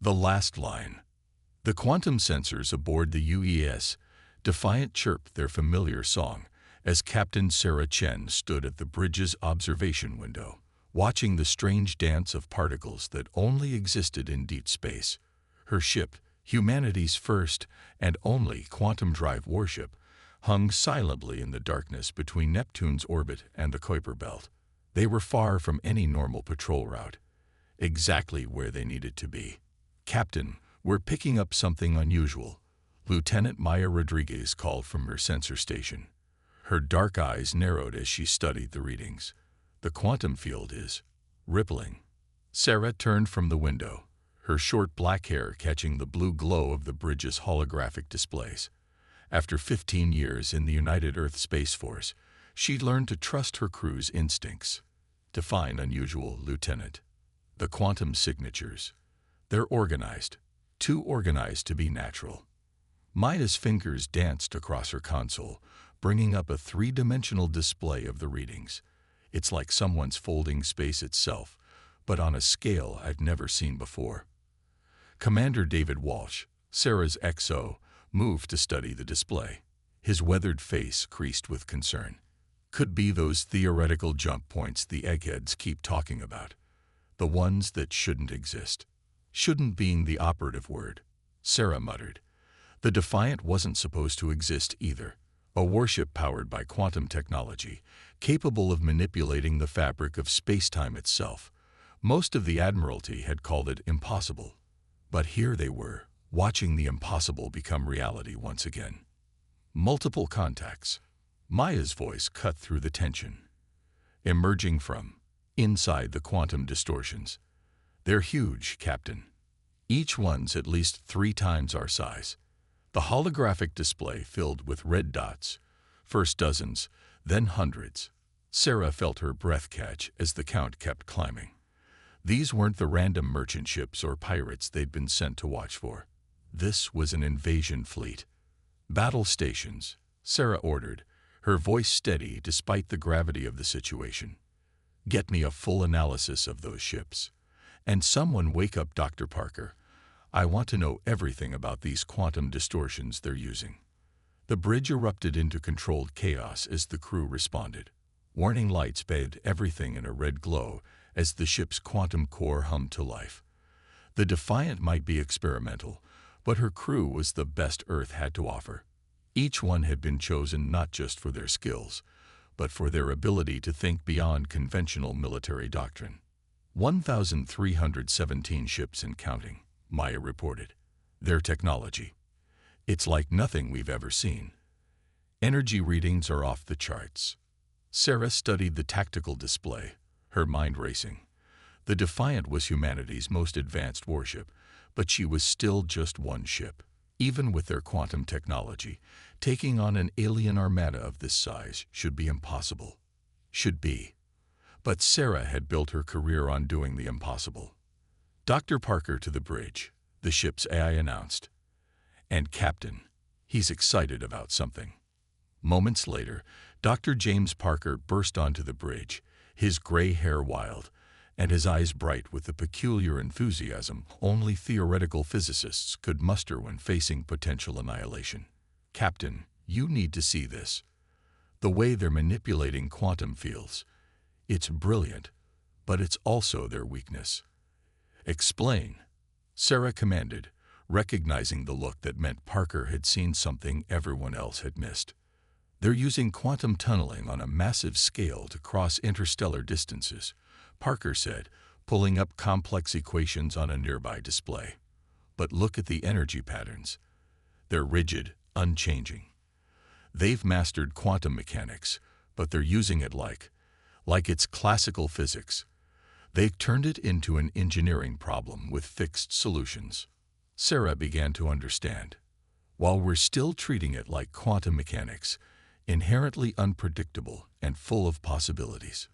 The last line. The quantum sensors aboard the UES Defiant chirped their familiar song as Captain Sarah Chen stood at the bridge's observation window, watching the strange dance of particles that only existed in deep space. Her ship, humanity's first and only quantum-drive warship, hung silently in the darkness between Neptune's orbit and the Kuiper Belt. They were far from any normal patrol route, exactly where they needed to be. "Captain, we're picking up something unusual," Lieutenant Maya Rodriguez called from her sensor station. Her dark eyes narrowed as she studied the readings. "The quantum field is rippling." Sarah turned from the window, her short black hair catching the blue glow of the bridge's holographic displays. After 15 years in the United Earth Space Force, she'd learned to trust her crew's instincts. "Define unusual, Lieutenant." "The quantum signatures. They're organized. Too organized to be natural." Maya's fingers danced across her console, bringing up a three-dimensional display of the readings. "It's like someone's folding space itself, but on a scale I've never seen before." Commander David Walsh, Sarah's XO, moved to study the display. His weathered face creased with concern. "Could be those theoretical jump points the eggheads keep talking about. The ones that shouldn't exist." "Shouldn't" being the operative word, Sarah muttered. The Defiant wasn't supposed to exist either. A warship powered by quantum technology, capable of manipulating the fabric of space-time itself. Most of the Admiralty had called it impossible. But here they were, watching the impossible become reality once again. "Multiple contacts." Maya's voice cut through the tension. "Emerging from inside the quantum distortions. They're huge, Captain. Each one's at least 3 times our size." The holographic display filled with red dots, first dozens, then hundreds. Sarah felt her breath catch as the count kept climbing. These weren't the random merchant ships or pirates they'd been sent to watch for. This was an invasion fleet. "Battle stations," Sarah ordered, her voice steady despite the gravity of the situation. "Get me a full analysis of those ships. And someone wake up Dr. Parker. I want to know everything about these quantum distortions they're using." The bridge erupted into controlled chaos as the crew responded. Warning lights bathed everything in a red glow as the ship's quantum core hummed to life. The Defiant might be experimental, but her crew was the best Earth had to offer. Each one had been chosen not just for their skills, but for their ability to think beyond conventional military doctrine. 1,317 ships and counting, Maya reported. Their technology. "It's like nothing we've ever seen. Energy readings are off the charts." Sarah studied the tactical display, her mind racing. The Defiant was humanity's most advanced warship, but she was still just one ship. Even with their quantum technology, taking on an alien armada of this size should be impossible. Should be. But Sarah had built her career on doing the impossible. "Dr. Parker to the bridge," the ship's AI announced. "And Captain, he's excited about something." Moments later, Dr. James Parker burst onto the bridge, his gray hair wild, and his eyes bright with the peculiar enthusiasm only theoretical physicists could muster when facing potential annihilation. "Captain, you need to see this. The way they're manipulating quantum fields. It's brilliant, but it's also their weakness." "Explain," Sarah commanded, recognizing the look that meant Parker had seen something everyone else had missed. "They're using quantum tunneling on a massive scale to cross interstellar distances," Parker said, pulling up complex equations on a nearby display. "But look at the energy patterns. They're rigid, unchanging. They've mastered quantum mechanics, but they're using it like it's classical physics. They've turned it into an engineering problem with fixed solutions." Sarah began to understand. While we're still treating it like quantum mechanics, inherently unpredictable and full of possibilities.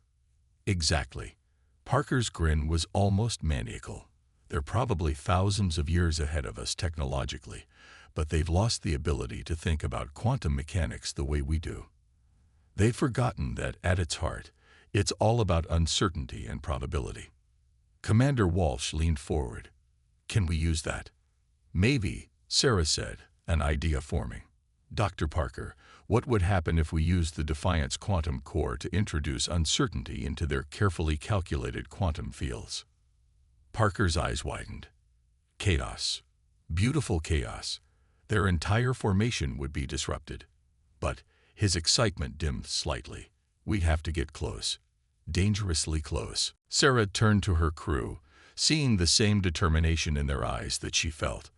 "Exactly." Parker's grin was almost maniacal. "They're probably thousands of years ahead of us technologically, but they've lost the ability to think about quantum mechanics the way we do. They've forgotten that, at its heart, it's all about uncertainty and probability." Commander Walsh leaned forward. Can we use that? Maybe, Sarah said, an idea forming. Dr. Parker, what would happen if we used the Defiance quantum core to introduce uncertainty into their carefully calculated quantum fields? Parker's eyes widened. Chaos. Beautiful chaos. Their entire formation would be disrupted. But his excitement dimmed slightly. We'd have to get close. Dangerously close. Sarah turned to her crew, seeing the same determination in their eyes that she felt.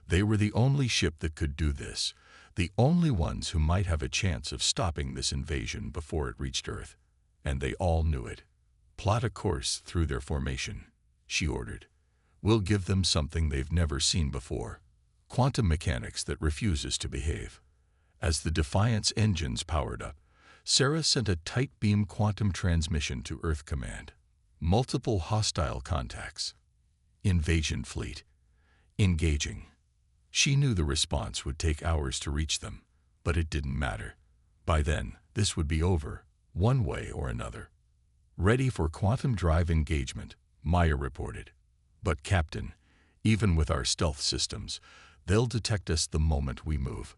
They were the only ship that could do this, the only ones who might have a chance of stopping this invasion before it reached Earth. And they all knew it. Plot a course through their formation, she ordered. We'll give them something they've never seen before. Quantum mechanics that refuses to behave. As the Defiance engines powered up, Sarah sent a tight beam quantum transmission to Earth Command. Multiple hostile contacts. Invasion fleet. Engaging. She knew the response would take hours to reach them, but it didn't matter. By then, this would be over, one way or another. Ready for quantum drive engagement, Maya reported. But Captain, even with our stealth systems, they'll detect us the moment we move.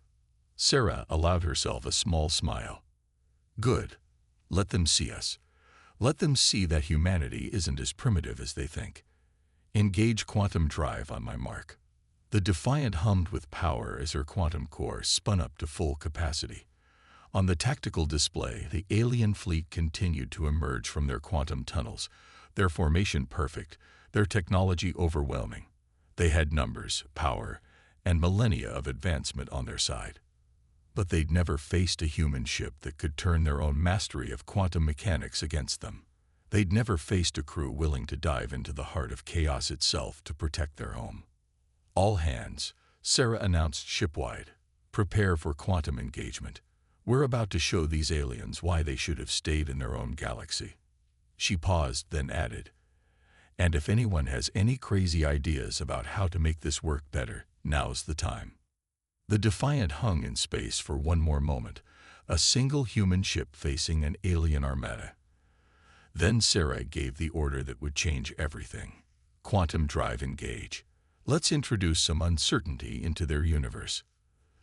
Sarah allowed herself a small smile. Good. Let them see us. Let them see that humanity isn't as primitive as they think. Engage quantum drive on my mark. The Defiant hummed with power as her quantum core spun up to full capacity. On the tactical display, the alien fleet continued to emerge from their quantum tunnels, their formation perfect, their technology overwhelming. They had numbers, power, and millennia of advancement on their side. But they'd never faced a human ship that could turn their own mastery of quantum mechanics against them. They'd never faced a crew willing to dive into the heart of chaos itself to protect their home. All hands, Sarah announced shipwide. Prepare for quantum engagement. We're about to show these aliens why they should have stayed in their own galaxy. She paused, then added, and if anyone has any crazy ideas about how to make this work better, now's the time. The Defiant hung in space for one more moment, a single human ship facing an alien armada. Then Sarah gave the order that would change everything. Quantum drive engage. Let's introduce some uncertainty into their universe.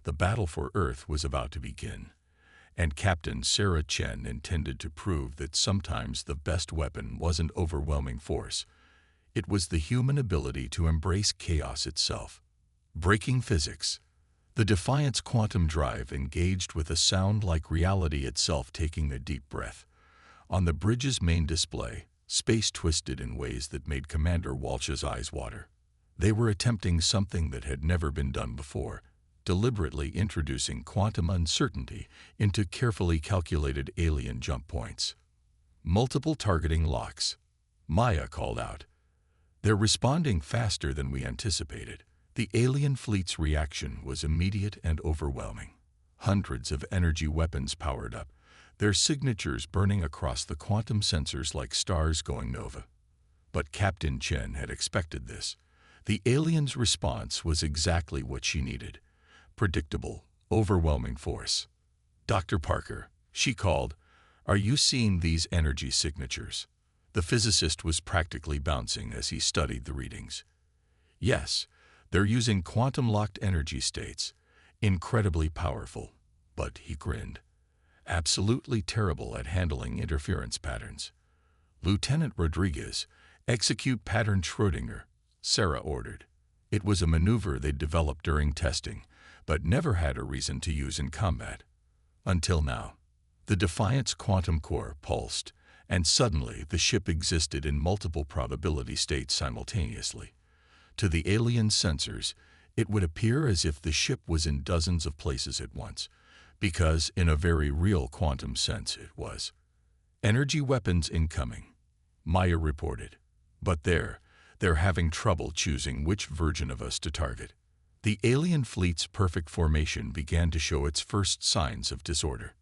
The battle for Earth was about to begin, and Captain Sarah Chen intended to prove that sometimes the best weapon wasn't overwhelming force. It was the human ability to embrace chaos itself. Breaking physics. The Defiant's quantum drive engaged with a sound like reality itself, taking a deep breath. On the bridge's main display, space twisted in ways that made Commander Walsh's eyes water. They were attempting something that had never been done before, deliberately introducing quantum uncertainty into carefully calculated alien jump points. Multiple targeting locks. Maya called out. They're responding faster than we anticipated. The alien fleet's reaction was immediate and overwhelming. Hundreds of energy weapons powered up, their signatures burning across the quantum sensors like stars going nova. But Captain Chen had expected this. The alien's response was exactly what she needed. Predictable, overwhelming force. Dr. Parker, she called, are you seeing these energy signatures? The physicist was practically bouncing as he studied the readings. Yes, they're using quantum-locked energy states. Incredibly powerful. But he grinned. Absolutely terrible at handling interference patterns. Lieutenant Rodriguez, execute pattern Schrödinger, Sarah ordered. It was a maneuver they'd developed during testing, but never had a reason to use in combat. Until now. The Defiant's quantum core pulsed, and suddenly the ship existed in multiple probability states simultaneously. To the alien sensors, it would appear as if the ship was in dozens of places at once, because in a very real quantum sense it was. Energy weapons incoming, Maya reported. But they're having trouble choosing which version of us to target. The alien fleet's perfect formation began to show its first signs of disorder.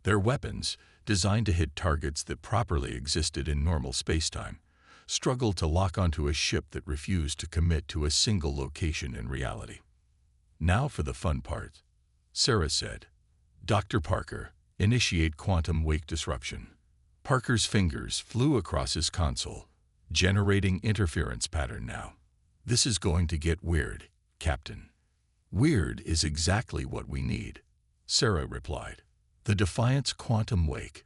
Their weapons, designed to hit targets that properly existed in normal spacetime, struggled to lock onto a ship that refused to commit to a single location in reality. Now for the fun part, Sarah said. Dr. Parker, initiate quantum wake disruption. Parker's fingers flew across his console, generating interference pattern now. "This is going to get weird, Captain." "Weird is exactly what we need," Sarah replied. The Defiant's quantum wake,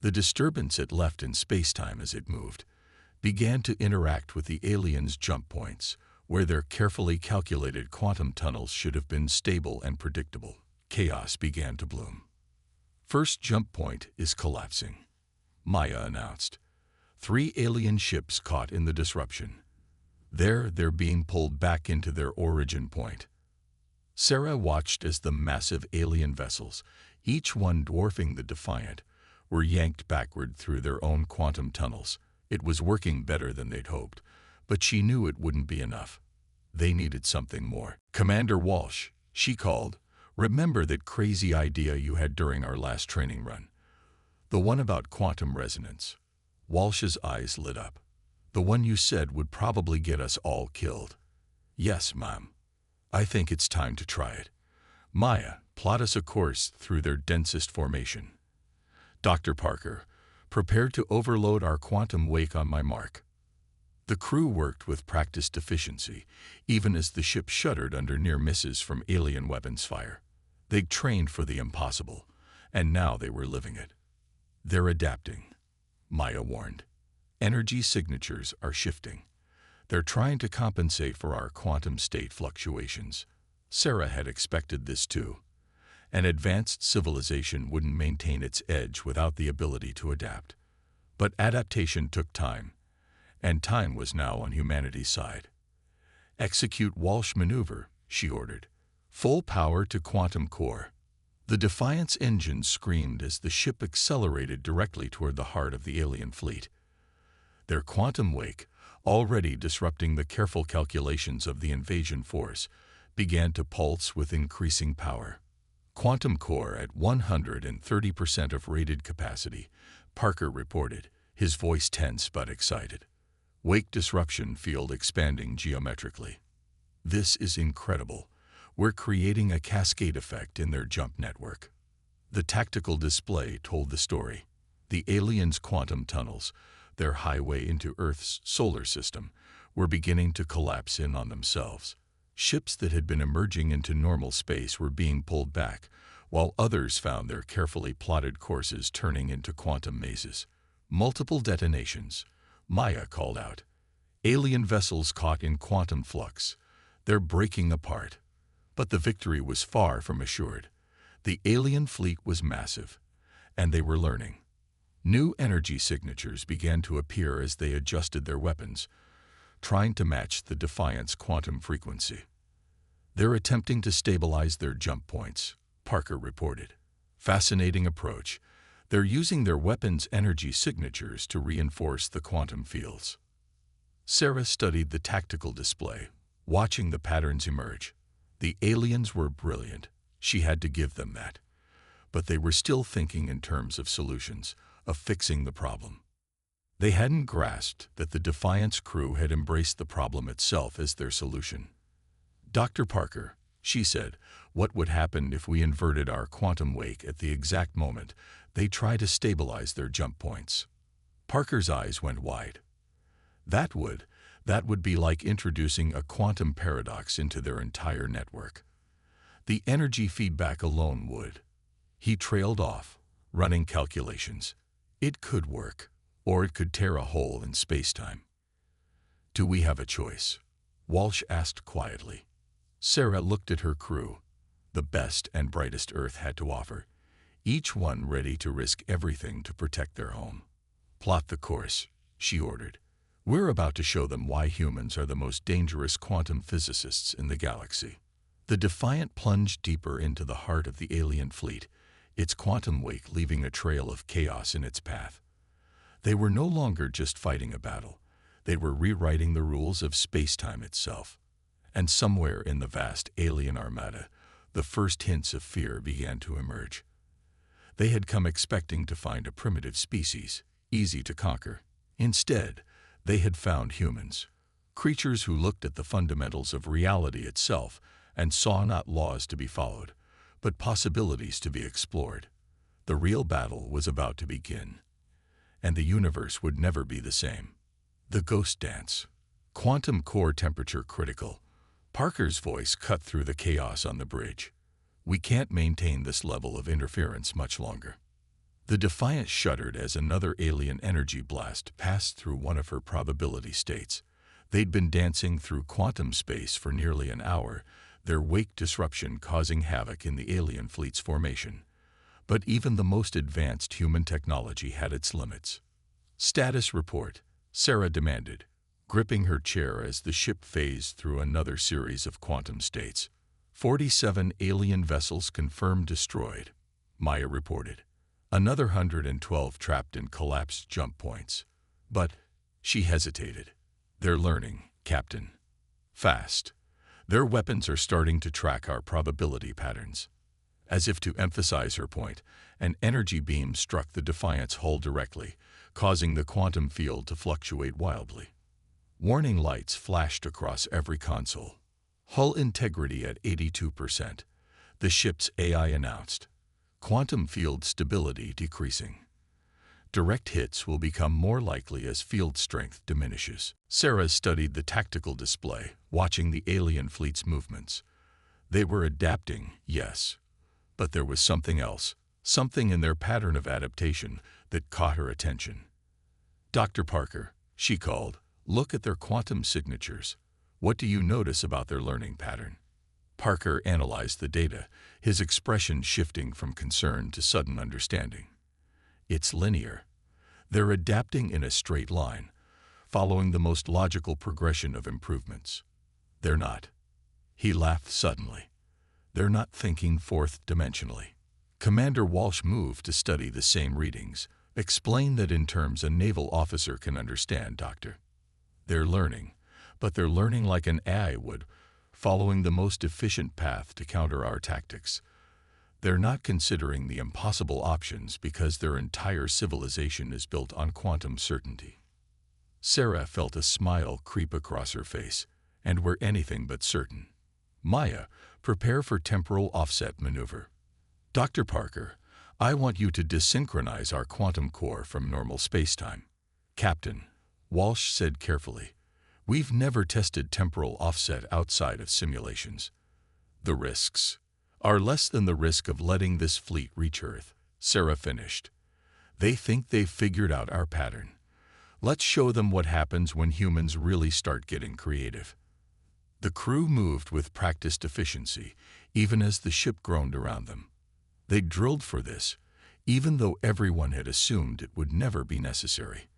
the disturbance it left in spacetime as it moved, began to interact with the aliens' jump points, where their carefully calculated quantum tunnels should have been stable and predictable. Chaos began to bloom. "First jump point is collapsing," Maya announced. 3 alien ships caught in the disruption. They're being pulled back into their origin point. Sarah watched as the massive alien vessels, each one dwarfing the Defiant, were yanked backward through their own quantum tunnels. It was working better than they'd hoped, but she knew it wouldn't be enough. They needed something more. "Commander Walsh," she called, "remember that crazy idea you had during our last training run? The one about quantum resonance." Walsh's eyes lit up. "The one you said would probably get us all killed." "Yes, Ma'am. I think it's time to try it. Maya, plot us a course through their densest formation. Dr. Parker, prepare to overload our quantum wake on my mark." The crew worked with practiced efficiency, even as the ship shuddered under near misses from alien weapons fire. They'd trained for the impossible, and now they were living it. "They're adapting," Maya warned. "Energy signatures are shifting. They're trying to compensate for our quantum state fluctuations." Sarah had expected this too. An advanced civilization wouldn't maintain its edge without the ability to adapt. But adaptation took time, and time was now on humanity's side. "Execute Walsh maneuver," she ordered. "Full power to quantum core." The Defiant's engines screamed as the ship accelerated directly toward the heart of the alien fleet. Their quantum wake, already disrupting the careful calculations of the invasion force, began to pulse with increasing power. "Quantum core at 130% of rated capacity," Parker reported, his voice tense but excited. "Wake disruption field expanding geometrically." "This is incredible. We're creating a cascade effect in their jump network." The tactical display told the story. The aliens' quantum tunnels, their highway into Earth's solar system, were beginning to collapse in on themselves. Ships that had been emerging into normal space were being pulled back, while others found their carefully plotted courses turning into quantum mazes. "Multiple detonations," Maya called out. "Alien vessels caught in quantum flux. They're breaking apart." But the victory was far from assured. The alien fleet was massive, and they were learning. New energy signatures began to appear as they adjusted their weapons, trying to match the Defiant's quantum frequency. "They're attempting to stabilize their jump points," Parker reported. "Fascinating approach. They're using their weapons' energy signatures to reinforce the quantum fields." Sarah studied the tactical display, watching the patterns emerge. The aliens were brilliant. She had to give them that. But they were still thinking in terms of solutions, of fixing the problem. They hadn't grasped that the Defiant's crew had embraced the problem itself as their solution. "Dr. Parker," she said, "what would happen if we inverted our quantum wake at the exact moment they try to stabilize their jump points?" Parker's eyes went wide. That would be like introducing a quantum paradox into their entire network. The energy feedback alone would. He trailed off, running calculations. It could work, or it could tear a hole in spacetime. "Do we have a choice?" Walsh asked quietly. Sarah looked at her crew, the best and brightest Earth had to offer, each one ready to risk everything to protect their home. "Plot the course," she ordered. "We're about to show them why humans are the most dangerous quantum physicists in the galaxy." The Defiant plunged deeper into the heart of the alien fleet, its quantum wake leaving a trail of chaos in its path. They were no longer just fighting a battle. They were rewriting the rules of spacetime itself. And somewhere in the vast alien armada, the first hints of fear began to emerge. They had come expecting to find a primitive species, easy to conquer. Instead, they had found humans, creatures who looked at the fundamentals of reality itself and saw not laws to be followed, but possibilities to be explored. The real battle was about to begin, and the universe would never be the same. The ghost dance. Quantum core temperature critical. Parker's voice cut through the chaos on the bridge. We can't maintain this level of interference much longer. The Defiant shuddered as another alien energy blast passed through one of her probability states. They'd been dancing through quantum space for nearly an hour, their wake disruption causing havoc in the alien fleet's formation. But even the most advanced human technology had its limits. Status report, Sarah demanded, gripping her chair as the ship phased through another series of quantum states. 47 alien vessels confirmed destroyed, Maya reported. Another 112 trapped in collapsed jump points. But she hesitated. They're learning, Captain. Fast. Their weapons are starting to track our probability patterns. As if to emphasize her point, an energy beam struck the Defiant's hull directly, causing the quantum field to fluctuate wildly. Warning lights flashed across every console. Hull integrity at 82%. The ship's AI announced. Quantum field stability decreasing. Direct hits will become more likely as field strength diminishes. Sarah studied the tactical display, watching the alien fleet's movements. They were adapting, yes. But there was something else, something in their pattern of adaptation that caught her attention. Dr. Parker, she called, look at their quantum signatures. What do you notice about their learning pattern? Parker analyzed the data, his expression shifting from concern to sudden understanding. It's linear. They're adapting in a straight line, following the most logical progression of improvements. They're not. He laughed suddenly. They're not thinking fourth-dimensionally. Commander Walsh moved to study the same readings. Explain that in terms a naval officer can understand, Doctor. They're learning, but they're learning like an AI would, following the most efficient path to counter our tactics. They're not considering the impossible options because their entire civilization is built on quantum certainty. Sarah felt a smile creep across her face, and we're anything but certain. Maya, prepare for temporal offset maneuver. Dr. Parker, I want you to desynchronize our quantum core from normal spacetime. Captain, Walsh said carefully, we've never tested temporal offset outside of simulations. The risks are less than the risk of letting this fleet reach Earth, Sarah finished. They think they've figured out our pattern. Let's show them what happens when humans really start getting creative. The crew moved with practiced efficiency, even as the ship groaned around them. They drilled for this, even though everyone had assumed it would never be necessary.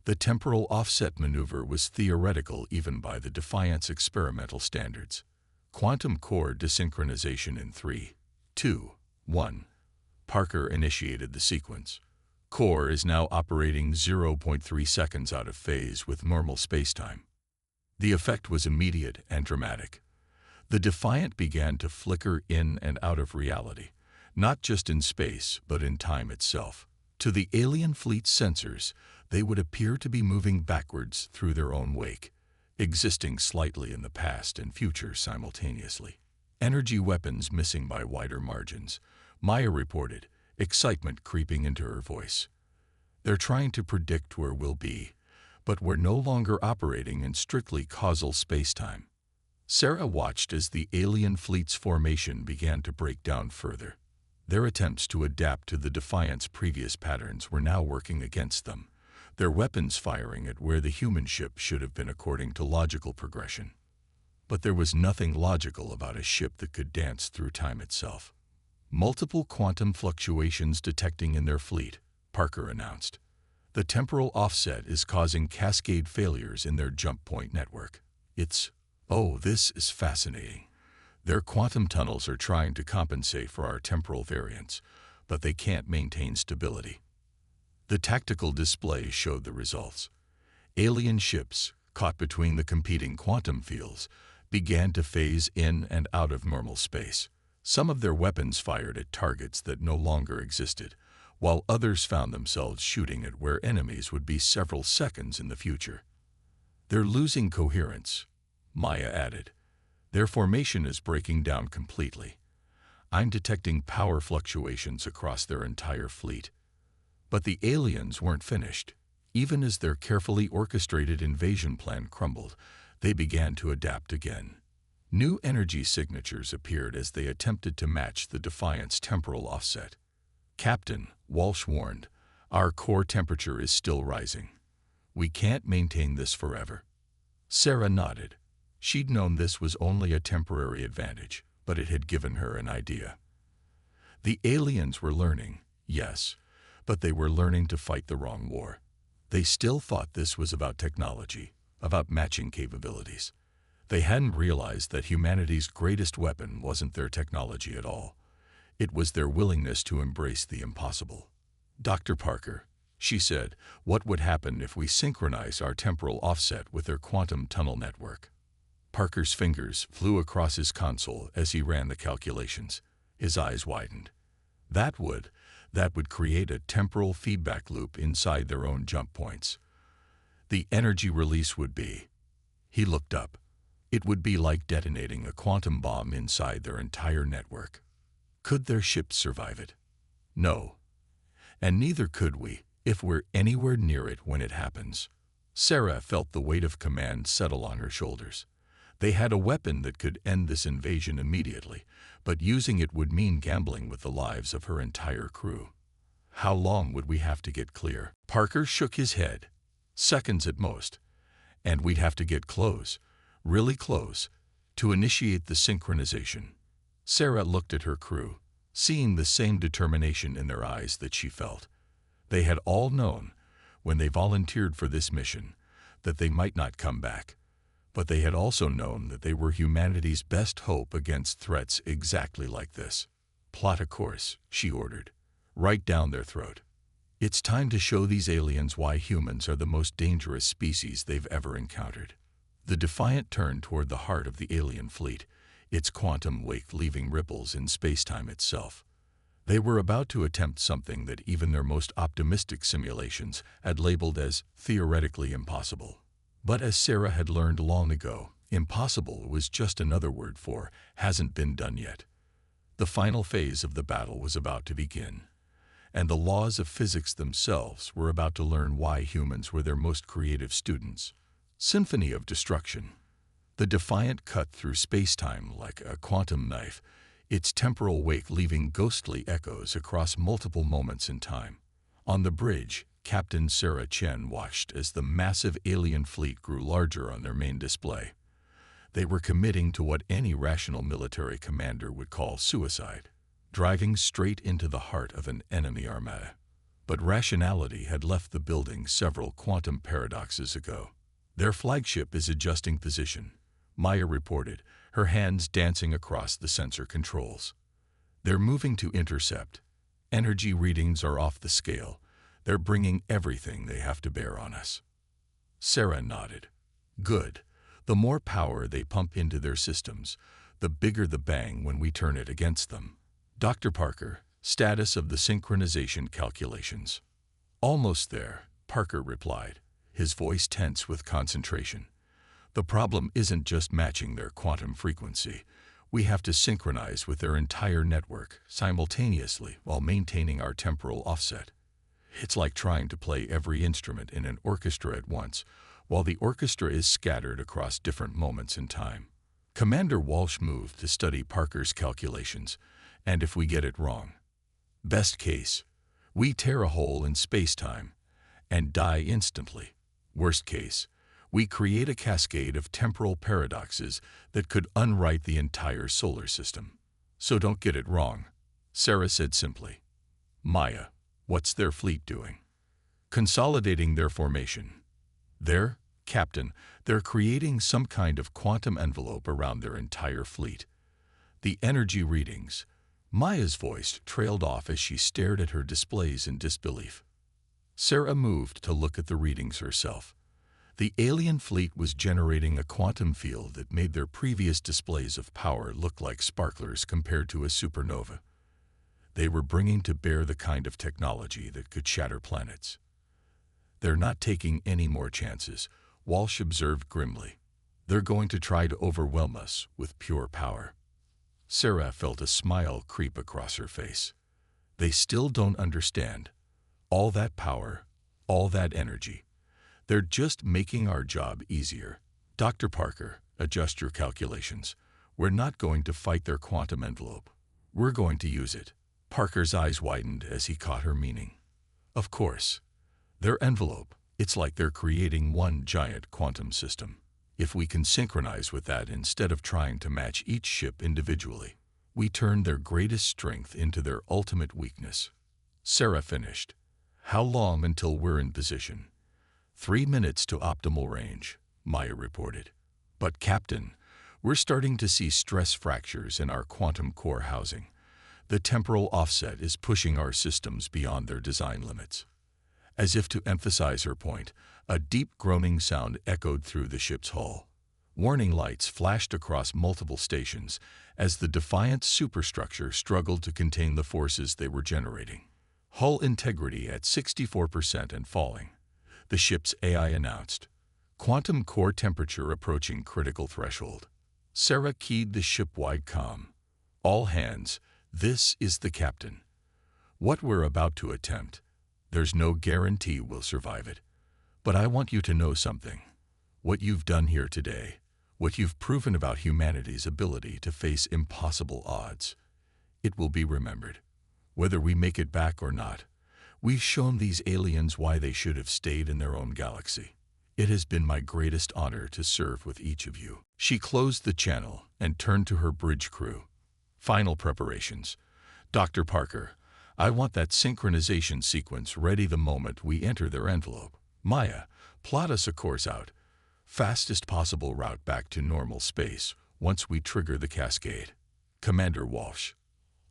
The temporal offset maneuver was theoretical even by the Defiant's experimental standards. Quantum core desynchronization in 3, 2, 1. Parker initiated the sequence. Core is now operating 0.3 seconds out of phase with normal spacetime. The effect was immediate and dramatic. The Defiant began to flicker in and out of reality, not just in space, but in time itself. To the alien fleet's sensors, they would appear to be moving backwards through their own wake, existing slightly in the past and future simultaneously. Energy weapons missing by wider margins, Maya reported, excitement creeping into her voice. They're trying to predict where we'll be, but we're no longer operating in strictly causal spacetime. Sarah watched as the alien fleet's formation began to break down further. Their attempts to adapt to the Defiant's previous patterns were now working against them, their weapons firing at where the human ship should have been according to logical progression. But there was nothing logical about a ship that could dance through time itself. Multiple quantum fluctuations detecting in their fleet, Parker announced. The temporal offset is causing cascade failures in their jump point network. This is fascinating. Their quantum tunnels are trying to compensate for our temporal variance, but they can't maintain stability. The tactical display showed the results. Alien ships, caught between the competing quantum fields, began to phase in and out of normal space. Some of their weapons fired at targets that no longer existed, while others found themselves shooting at where enemies would be several seconds in the future. They're losing coherence, Maya added. Their formation is breaking down completely. I'm detecting power fluctuations across their entire fleet. But the aliens weren't finished. Even as their carefully orchestrated invasion plan crumbled, They began to adapt again. New energy signatures appeared as they attempted to match the Defiant's temporal offset. "Captain," Walsh warned, "our core temperature is still rising. We can't maintain this forever." Sarah nodded. She'd known this was only a temporary advantage, but it had given her an idea. The aliens were learning, yes, but they were learning to fight the wrong war. They still thought this was about technology, about matching capabilities. They hadn't realized that humanity's greatest weapon wasn't their technology at all. It was their willingness to embrace the impossible. "Dr. Parker," she said, "what would happen if we synchronize our temporal offset with their quantum tunnel network?" Parker's fingers flew across his console as he ran the calculations. His eyes widened. That would create a temporal feedback loop inside their own jump points. The energy release would be— He looked up. It would be like detonating a quantum bomb inside their entire network. Could their ships survive it? No. And neither could we, if we're anywhere near it when it happens. Sarah felt the weight of command settle on her shoulders. They had a weapon that could end this invasion immediately, but using it would mean gambling with the lives of her entire crew. How long would we have to get clear? Parker shook his head. Seconds at most. And we'd have to get close, really close, to initiate the synchronization. Sarah looked at her crew, seeing the same determination in their eyes that she felt. They had all known, when they volunteered for this mission, that they might not come back. But they had also known that they were humanity's best hope against threats exactly like this. "Plot a course," she ordered. "Right down their throat. It's time to show these aliens why humans are the most dangerous species they've ever encountered." The Defiant turned toward the heart of the alien fleet, its quantum wake leaving ripples in space-time itself. They were about to attempt something that even their most optimistic simulations had labeled as theoretically impossible. But as Sarah had learned long ago, impossible was just another word for hasn't been done yet. The final phase of the battle was about to begin, and the laws of physics themselves were about to learn why humans were their most creative students. Symphony of destruction. The Defiant cut through space-time like a quantum knife, its temporal wake leaving ghostly echoes across multiple moments in time. On the bridge, Captain Sarah Chen watched as the massive alien fleet grew larger on their main display. They were committing to what any rational military commander would call suicide, driving straight into the heart of an enemy armada. But rationality had left the building several quantum paradoxes ago. "Their flagship is adjusting position," Maya reported, her hands dancing across the sensor controls. "They're moving to intercept. Energy readings are off the scale. They're bringing everything they have to bear on us." Sarah nodded. "Good. The more power they pump into their systems, the bigger the bang when we turn it against them." "Dr. Parker, status of the synchronization calculations." "Almost there," Parker replied, his voice tense with concentration. "The problem isn't just matching their quantum frequency. We have to synchronize with their entire network simultaneously while maintaining our temporal offset. It's like trying to play every instrument in an orchestra at once, while the orchestra is scattered across different moments in time." Commander Walsh moved to study Parker's calculations, and if we get it wrong, best case, we tear a hole in space-time and die instantly. Worst case, we create a cascade of temporal paradoxes that could unwrite the entire solar system. "So don't get it wrong," Sarah said simply. "Maya, what's their fleet doing?" "Consolidating their formation." Captain, they're creating some kind of quantum envelope around their entire fleet. The energy readings." Maya's voice trailed off as she stared at her displays in disbelief. Sarah moved to look at the readings herself. The alien fleet was generating a quantum field that made their previous displays of power look like sparklers compared to a supernova. They were bringing to bear the kind of technology that could shatter planets. "They're not taking any more chances," Walsh observed grimly. "They're going to try to overwhelm us with pure power." Sarah felt a smile creep across her face. "They still don't understand. All that power, all that energy. They're just making our job easier." Dr. Parker, adjust your calculations. We're not going to fight their quantum envelope. We're going to use it. Parker's eyes widened as he caught her meaning. Of course. Their envelope, it's like they're creating one giant quantum system. If we can synchronize with that instead of trying to match each ship individually, we turn their greatest strength into their ultimate weakness. Sarah finished. How long until we're in position? 3 minutes to optimal range, Maya reported. But Captain, we're starting to see stress fractures in our quantum core housing. The temporal offset is pushing our systems beyond their design limits. As if to emphasize her point, a deep groaning sound echoed through the ship's hull. Warning lights flashed across multiple stations as the defiant superstructure struggled to contain the forces they were generating. Hull integrity at 64% and falling, the ship's AI announced. Quantum core temperature approaching critical threshold. Sarah keyed the ship-wide comm. All hands, this is the captain. What we're about to attempt, there's no guarantee we'll survive it. But I want you to know something. What you've done here today, what you've proven about humanity's ability to face impossible odds, it will be remembered. Whether we make it back or not, we've shown these aliens why they should have stayed in their own galaxy. It has been my greatest honor to serve with each of you. She closed the channel and turned to her bridge crew. Final preparations. Dr. Parker, I want that synchronization sequence ready the moment we enter their envelope. Maya, plot us a course out. Fastest possible route back to normal space once we trigger the cascade. Commander Walsh.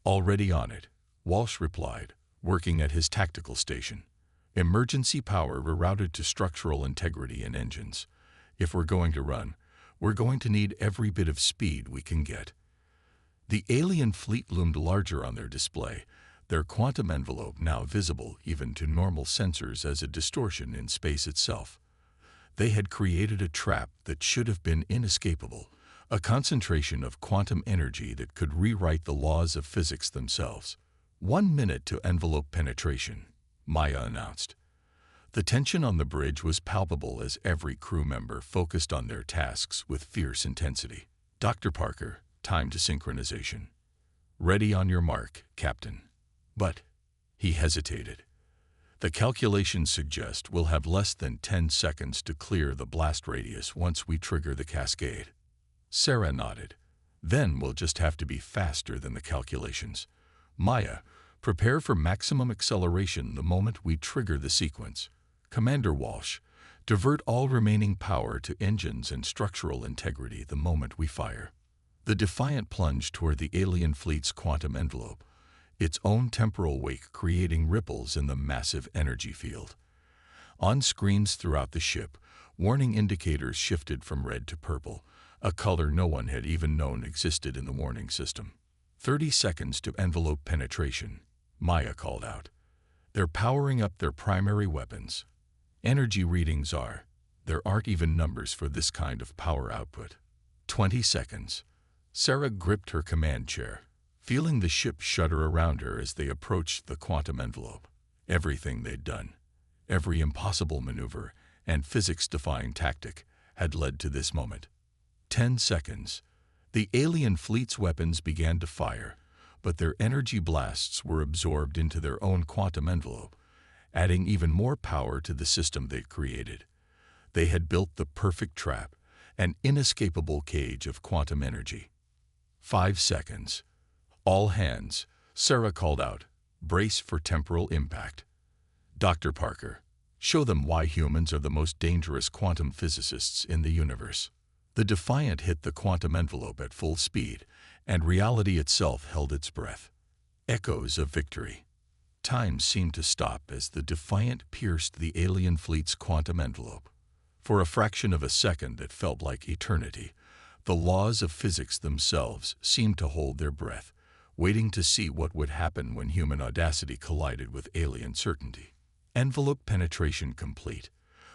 Already on it, Walsh replied, working at his tactical station. Emergency power rerouted to structural integrity and engines. If we're going to run, we're going to need every bit of speed we can get. The alien fleet loomed larger on their display, their quantum envelope now visible even to normal sensors as a distortion in space itself. They had created a trap that should have been inescapable, a concentration of quantum energy that could rewrite the laws of physics themselves. 1 minute to envelope penetration, Maya announced. The tension on the bridge was palpable as every crew member focused on their tasks with fierce intensity. Dr. Parker, time to synchronization. Ready on your mark, Captain. But, he hesitated. The calculations suggest we'll have less than 10 seconds to clear the blast radius once we trigger the cascade. Sarah nodded. Then we'll just have to be faster than the calculations. Maya, prepare for maximum acceleration the moment we trigger the sequence. Commander Walsh, divert all remaining power to engines and structural integrity the moment we fire. The Defiant plunged toward the alien fleet's quantum envelope, its own temporal wake creating ripples in the massive energy field. On screens throughout the ship, warning indicators shifted from red to purple, a color no one had even known existed in the warning system. 30 seconds to envelope penetration, Maya called out. They're powering up their primary weapons. Energy readings are, there aren't even numbers for this kind of power output. 20 seconds. Sarah gripped her command chair, feeling the ship shudder around her as they approached the quantum envelope. Everything they'd done, every impossible maneuver and physics-defying tactic had led to this moment. 10 seconds. The alien fleet's weapons began to fire, but their energy blasts were absorbed into their own quantum envelope, adding even more power to the system they'd created. They had built the perfect trap, an inescapable cage of quantum energy. 5 seconds. All hands, Sarah called out, brace for temporal impact. Dr. Parker, show them why humans are the most dangerous quantum physicists in the universe. The Defiant hit the quantum envelope at full speed, and reality itself held its breath. Echoes of victory. Time seemed to stop as the Defiant pierced the alien fleet's quantum envelope. For a fraction of a second that felt like eternity, the laws of physics themselves seemed to hold their breath, waiting to see what would happen when human audacity collided with alien certainty. Envelope penetration complete.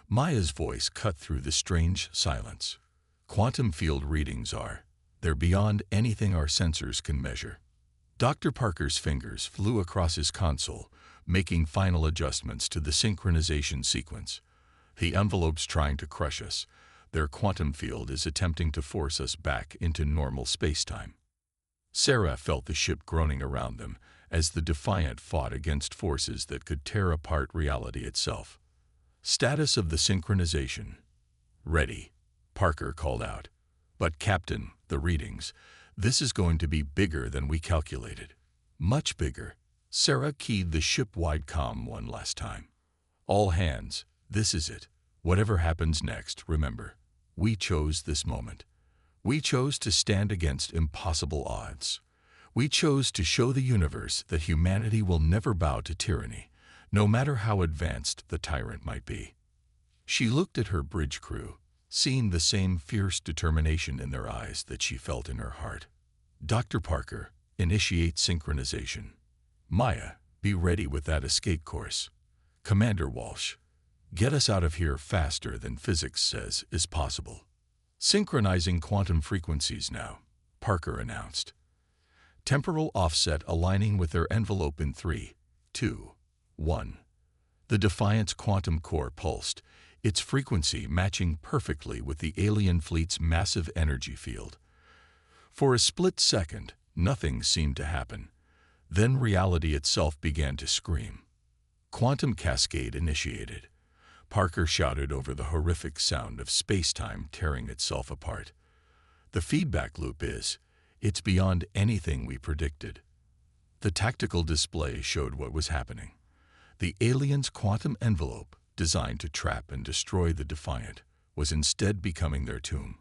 Maya's voice cut through the strange silence. Quantum field readings are, they're beyond anything our sensors can measure. Dr. Parker's fingers flew across his console, making final adjustments to the synchronization sequence. The envelope's trying to crush us, Their quantum field is attempting to force us back into normal spacetime. Sarah felt the ship groaning around them as the Defiant fought against forces that could tear apart reality itself. Status of the synchronization. Ready, Parker called out. But Captain, the readings. This is going to be bigger than we calculated. Much bigger. Sarah keyed the ship-wide comm one last time. All hands, this is it. Whatever happens next, remember, we chose this moment. We chose to stand against impossible odds. We chose to show the universe that humanity will never bow to tyranny, no matter how advanced the tyrant might be. She looked at her bridge crew, seeing the same fierce determination in their eyes that she felt in her heart. Dr. Parker, initiate synchronization. Maya, be ready with that escape course. Commander Walsh, get us out of here faster than physics says is possible. Synchronizing quantum frequencies now, Parker announced. Temporal offset aligning with their envelope in 3, 2, 1. The Defiant's quantum core pulsed, its frequency matching perfectly with the alien fleet's massive energy field. For a split second, nothing seemed to happen. Then reality itself began to scream. Quantum cascade initiated. Parker shouted over the horrific sound of space-time tearing itself apart. The feedback loop it's beyond anything we predicted. The tactical display showed what was happening. The aliens' quantum envelope, designed to trap and destroy the Defiant, was instead becoming their tomb.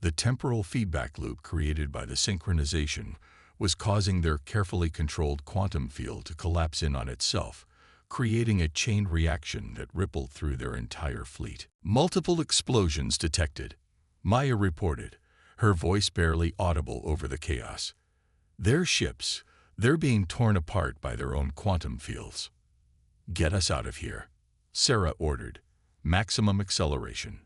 The temporal feedback loop created by the synchronization was causing their carefully controlled quantum field to collapse in on itself, creating a chain reaction that rippled through their entire fleet. Multiple explosions detected, Maya reported, her voice barely audible over the chaos. Their ships, they're being torn apart by their own quantum fields. Get us out of here, Sarah ordered. Maximum acceleration.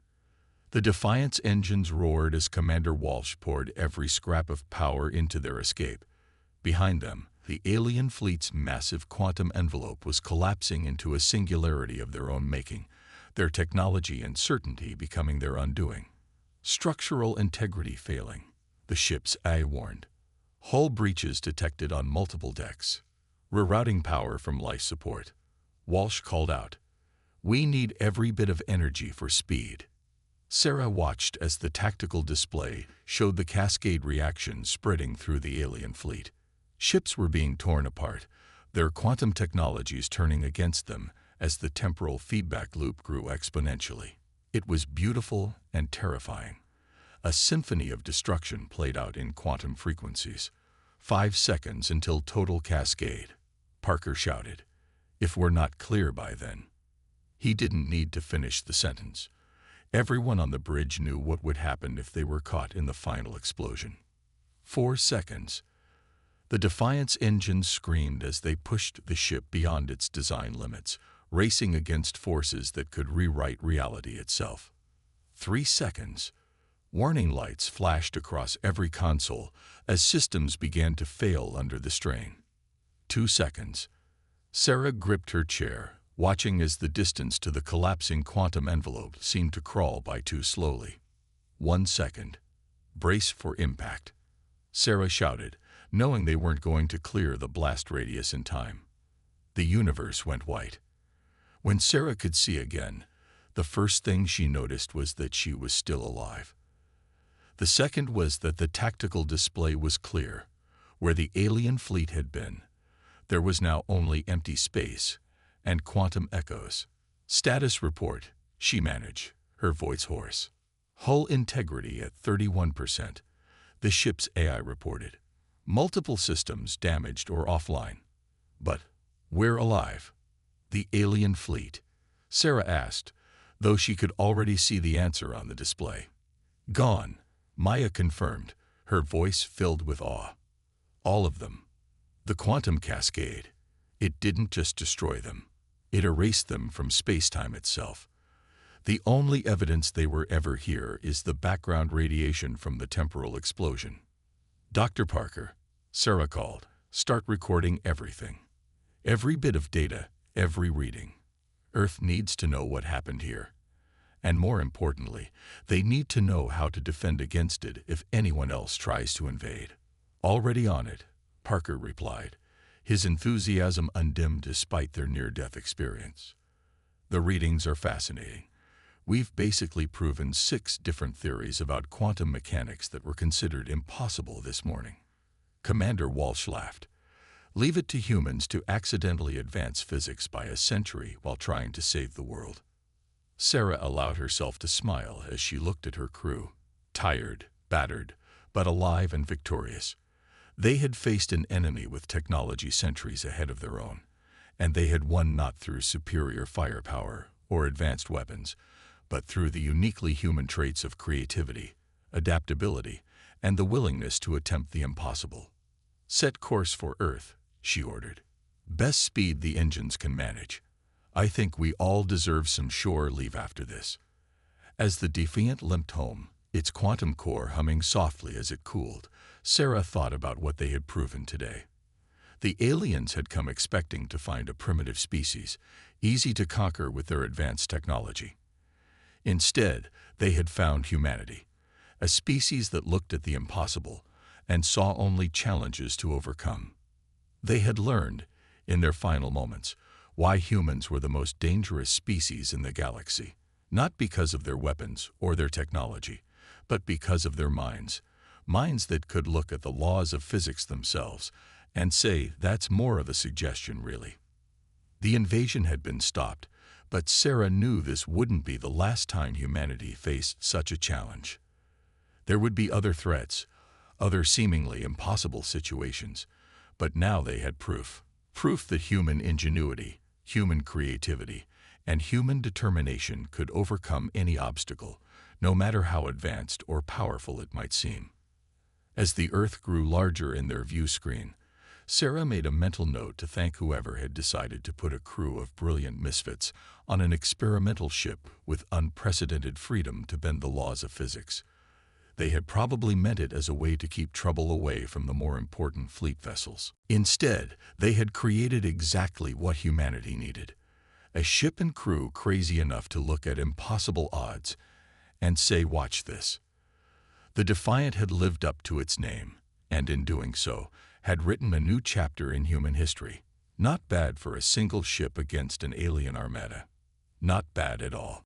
The Defiant's engines roared as Commander Walsh poured every scrap of power into their escape. Behind them, the alien fleet's massive quantum envelope was collapsing into a singularity of their own making, their technology and certainty becoming their undoing. Structural integrity failing, the ship's eye warned. Hull breaches detected on multiple decks. Rerouting power from life support. Walsh called out, "We need every bit of energy for speed." Sarah watched as the tactical display showed the cascade reaction spreading through the alien fleet. Ships were being torn apart, their quantum technologies turning against them as the temporal feedback loop grew exponentially. It was beautiful and terrifying. A symphony of destruction played out in quantum frequencies. 5 seconds until total cascade, Parker shouted. If we're not clear by then. He didn't need to finish the sentence. Everyone on the bridge knew what would happen if they were caught in the final explosion. 4 seconds. The Defiant's engines screamed as they pushed the ship beyond its design limits, racing against forces that could rewrite reality itself. 3 seconds. Warning lights flashed across every console as systems began to fail under the strain. 2 seconds. Sarah gripped her chair, watching as the distance to the collapsing quantum envelope seemed to crawl by too slowly. 1 second. Brace for impact. Sarah shouted, knowing they weren't going to clear the blast radius in time. The universe went white. When Sarah could see again, the first thing she noticed was that she was still alive. The second was that the tactical display was clear. Where the alien fleet had been, there was now only empty space and quantum echoes. Status report, she managed, her voice hoarse. Hull integrity at 31%, the ship's AI reported. Multiple systems damaged or offline. But we're alive. The alien fleet, Sarah asked, though she could already see the answer on the display. Gone, Maya confirmed, her voice filled with awe. All of them. The quantum cascade. It didn't just destroy them. It erased them from space-time itself. The only evidence they were ever here is the background radiation from the temporal explosion. Dr. Parker, Sarah called, start recording everything. Every bit of data, every reading. Earth needs to know what happened here. And more importantly, they need to know how to defend against it if anyone else tries to invade. Already on it, Parker replied, his enthusiasm undimmed despite their near-death experience. The readings are fascinating. We've basically proven 6 different theories about quantum mechanics that were considered impossible this morning. Commander Walsh laughed. Leave it to humans to accidentally advance physics by a century while trying to save the world. Sarah allowed herself to smile as she looked at her crew, tired, battered, but alive and victorious. They had faced an enemy with technology centuries ahead of their own, and they had won not through superior firepower or advanced weapons, but through the uniquely human traits of creativity, adaptability, and the willingness to attempt the impossible. Set course for Earth, she ordered. Best speed the engines can manage. I think we all deserve some shore leave after this. As the Defiant limped home, its quantum core humming softly as it cooled, Sarah thought about what they had proven today. The aliens had come expecting to find a primitive species, easy to conquer with their advanced technology. Instead, they had found humanity, a species that looked at the impossible and saw only challenges to overcome. They had learned, in their final moments, why humans were the most dangerous species in the galaxy, not because of their weapons or their technology, but because of their minds that could look at the laws of physics themselves and say, that's more of a suggestion, really. The invasion had been stopped, but Sarah knew this wouldn't be the last time humanity faced such a challenge. There would be other threats, other seemingly impossible situations, but now they had proof that human ingenuity, human creativity, and human determination could overcome any obstacle, no matter how advanced or powerful it might seem. As the Earth grew larger in their view screen, Sarah made a mental note to thank whoever had decided to put a crew of brilliant misfits on an experimental ship with unprecedented freedom to bend the laws of physics. They had probably meant it as a way to keep trouble away from the more important fleet vessels. Instead, they had created exactly what humanity needed: a ship and crew crazy enough to look at impossible odds and say, watch this. The Defiant had lived up to its name, and in doing so, had written a new chapter in human history. Not bad for a single ship against an alien armada. Not bad at all.